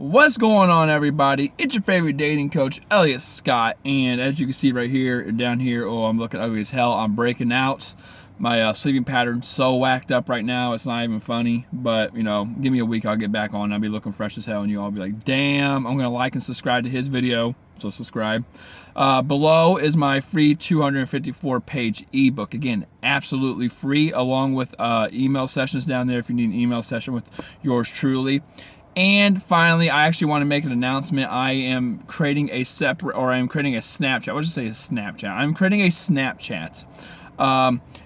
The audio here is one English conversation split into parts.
What's going on, everybody? It's your favorite dating coach, Elliot Scott, and as you can see right here, down here, oh, I'm looking ugly as hell. I'm breaking out. My sleeping pattern's so whacked up right now, it's not even funny, but, give me a week, I'll get back on. I'll be looking fresh as hell, and you all be like, damn, I'm going to like and subscribe to his video, so subscribe. Below is my free 254-page ebook. Again, absolutely free, along with email sessions down there if you need an email session with yours truly. And finally, I actually want to make an announcement. I am creating a Snapchat. I would just say a Snapchat. I'm creating a Snapchat.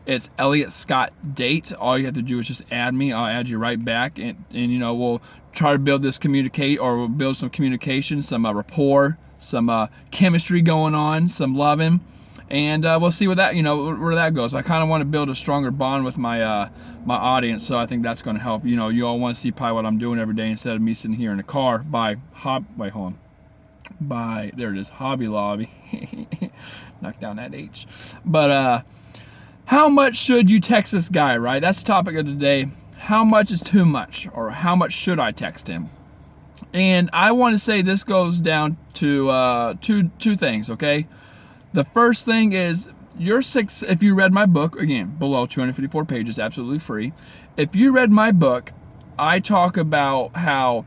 It's Elliot Scott Date. All you have to do is just add me. I'll add you right back, and we'll try to build this we'll build some communication, some rapport, some chemistry going on, some loving. And we'll see where that goes. I kind of want to build a stronger bond with my my audience, so I think that's going to help. You all want to see probably what I'm doing every day instead of me sitting here in a car by there it is, Hobby Lobby. Knock down that H. But how much should you text this guy, right? That's the topic of today. How much is too much, or how much should I text him? And I want to say this goes down to two things, okay? The first thing is, if you read my book, again, below 254 pages, absolutely free. If you read my book, I talk about how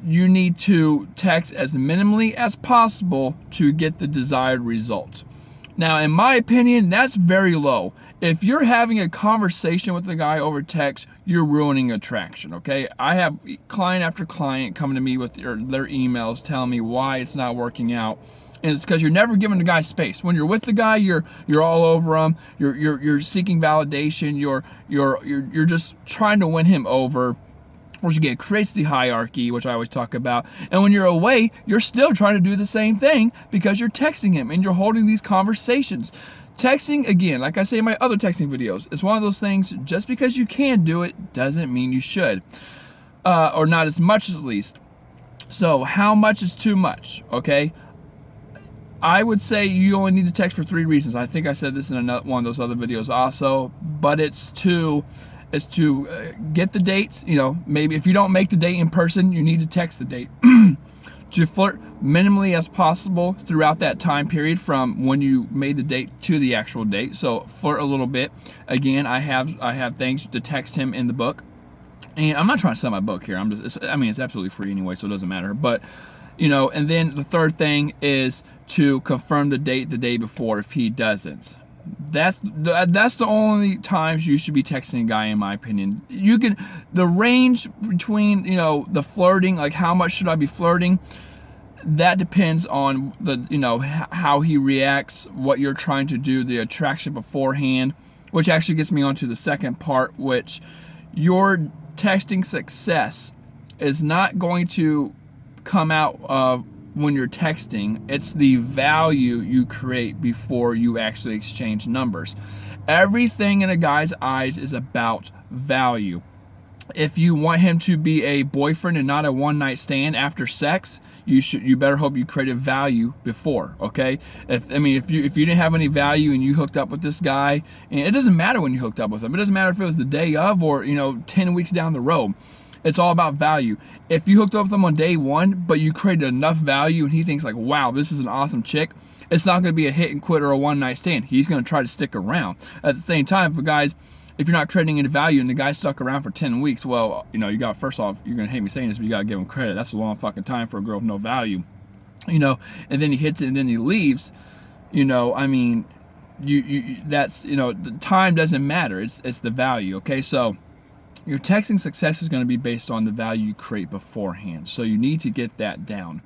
you need to text as minimally as possible to get the desired result. Now, in my opinion, that's very low. If you're having a conversation with the guy over text, you're ruining attraction, okay? I have client after client coming to me with their emails telling me why it's not working out. And it's because you're never giving the guy space. When you're with the guy, you're all over him. You're seeking validation. You're just trying to win him over. Which again creates the hierarchy, which I always talk about. And when you're away, you're still trying to do the same thing because you're texting him and you're holding these conversations. Texting, again, like I say in my other texting videos, it's one of those things. Just because you can do it doesn't mean you should, or not as much at least. So how much is too much? Okay. I would say you only need to text for 3 reasons. I think I said this in one of those other videos also, but it's to get the dates. Maybe if you don't make the date in person, you need to text the date. To flirt minimally as possible throughout that time period from when you made the date to the actual date. So flirt a little bit. Again, I have things to text him in the book, and I'm not trying to sell my book here. It's absolutely free anyway, so it doesn't matter. But and then the third thing is to confirm the date the day before if he doesn't. That's the only times you should be texting a guy, in my opinion. The range between, the flirting, like how much should I be flirting, that depends on how he reacts, what you're trying to do, the attraction beforehand, which actually gets me onto the second part, which your texting success is not going to come out of when you're texting. It's the value you create before you actually exchange numbers. Everything in a guy's eyes is about value. If you want him to be a boyfriend and not a one-night stand after sex, you better hope you created value before, okay? If you didn't have any value and you hooked up with this guy, and it doesn't matter when you hooked up with him. It doesn't matter if it was the day of or 10 weeks down the road. It's all about value. If you hooked up with him on day 1, but you created enough value and he thinks like, wow, this is an awesome chick, it's not going to be a hit and quit or a one-night stand. He's going to try to stick around. At the same time, if you're not creating any value and the guy stuck around for 10 weeks, well, first off, you're going to hate me saying this, but you got to give him credit. That's a long fucking time for a girl with no value. And then he hits it and then he leaves. That's, the time doesn't matter. It's the value, okay? So your texting success is going to be based on the value you create beforehand. So you need to get that down.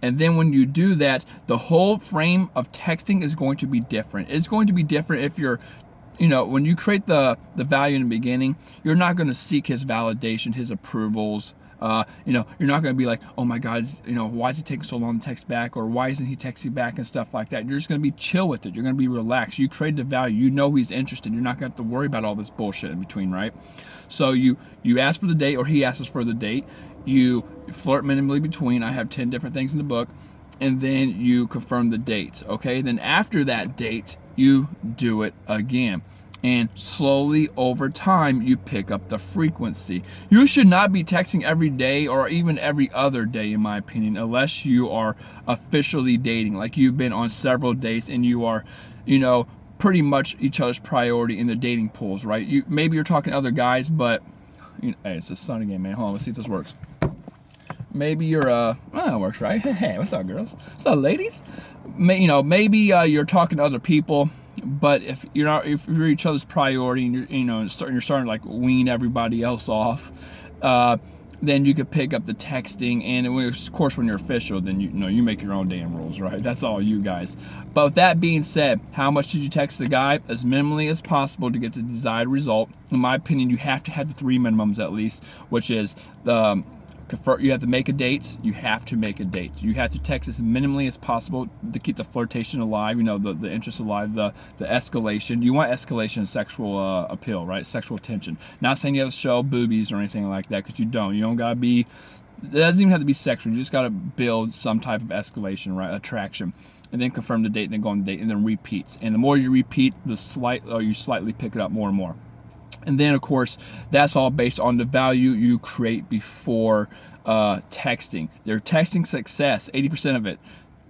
And then when you do that, the whole frame of texting is going to be different. It's going to be different if you're, when you create the value in the beginning, you're not going to seek his validation, his approvals. You're not going to be like, oh my God, why is he taking so long to text back? Or why isn't he texting back and stuff like that? You're just going to be chill with it. You're going to be relaxed. You created the value. He's interested. You're not going to have to worry about all this bullshit in between, right? So you ask for the date, or he asks for the date. You flirt minimally between. I have 10 different things in the book. And then you confirm the date, okay? Then after that date, you do it again. And slowly over time, you pick up the frequency. You should not be texting every day or even every other day, in my opinion, unless you are officially dating. Like you've been on several dates and you are, pretty much each other's priority in the dating pools, right? Maybe you're talking to other guys, but hey, it's a sunny game, man. Hold on, let's see if this works. Maybe you're it works, right? Hey, what's up, girls? What's up, ladies? Maybe you're talking to other people, but if you're each other's priority and you're starting to like wean everybody else off, then you could pick up the texting. And of course, when you're official, then you make your own damn rules, right? That's all you guys. But with that being said, how much should you text the guy? As minimally as possible to get the desired result. In my opinion, you have to have the 3 minimums at least, which is you have to make a date. You have to make a date. You have to text as minimally as possible to keep the flirtation alive, the interest alive, the escalation. You want escalation and sexual appeal, right? Sexual tension. Not saying you have to show boobies or anything like that, because you don't. You don't gotta be, it doesn't even have to be sexual. You just gotta build some type of escalation, right? Attraction. And then confirm the date, and then go on the date, and then repeats. And the more you repeat, you slightly pick it up more and more. And then, of course, that's all based on the value you create before texting. Their texting success, 80% of it,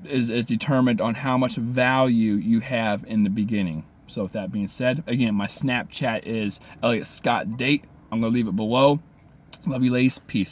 is determined on how much value you have in the beginning. So with that being said, again, my Snapchat is Elliot Scott Date. I'm going to leave it below. Love you, ladies. Peace.